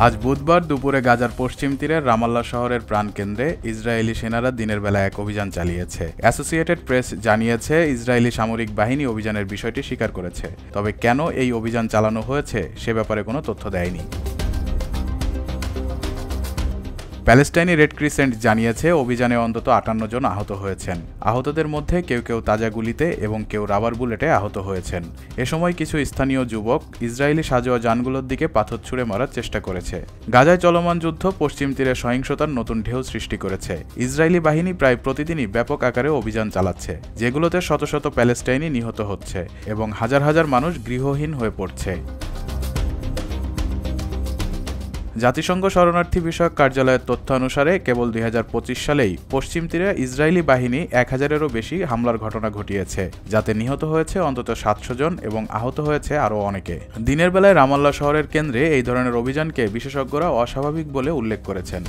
আজ বুধবার দুপুরে গাজার পশ্চিম তীরের রামাল্লা শহরের প্রাণকেন্দ্রে ইসরায়েলি সেনারা দিনের বেলা এক অভিযান চালিয়েছে। অ্যাসোসিয়েটেড প্রেস জানিয়েছে, ইসরায়েলি সামরিক বাহিনী অভিযানের বিষয়টি স্বীকার করেছে, তবে কেন এই অভিযান চালানো হয়েছে সে ব্যাপারে কোনো তথ্য দেয়নি। প্যালেস্টাইনি রেড ক্রিসেন্ট জানিয়েছে, অভিযানে অন্তত 58 জন আহত হয়েছেন। আহতদের মধ্যে কেউ কেউ তাজা গুলিতে এবং কেউ রাবার বুলেটে আহত হয়েছেন। এ সময় কিছু স্থানীয় যুবক ইসরায়েলি সাঁজোয়া যানগুলোর দিকে পাথর ছুঁড়ে মারার চেষ্টা করেছে। গাজায় চলমান যুদ্ধ পশ্চিম তীরে সহিংসতার নতুন ঢেউ সৃষ্টি করেছে। ইসরায়েলি বাহিনী প্রায় প্রতিদিনই ব্যাপক আকারে অভিযান চালাচ্ছে, যেগুলোতে শত শত প্যালেস্টাইনি নিহত হচ্ছে এবং হাজার হাজার মানুষ গৃহহীন হয়ে পড়ছে। জাতিসংঘ শরণার্থী বিষয়ক কার্যালয়ের তথ্য অনুসারে কেবল 2025 সালেই পশ্চিম তীরে ইসরায়েলি বাহিনী 1000-এরও বেশি হামলার ঘটনা ঘটিয়েছে, যাতে নিহত হয়েছে অন্তত 700 জন এবং আহত হয়েছে আরও অনেকে। দিনের বেলায় রামাল্লা শহরের কেন্দ্রে এই ধরনের অভিযানকে বিশেষজ্ঞরা অস্বাভাবিক বলে উল্লেখ করেছেন।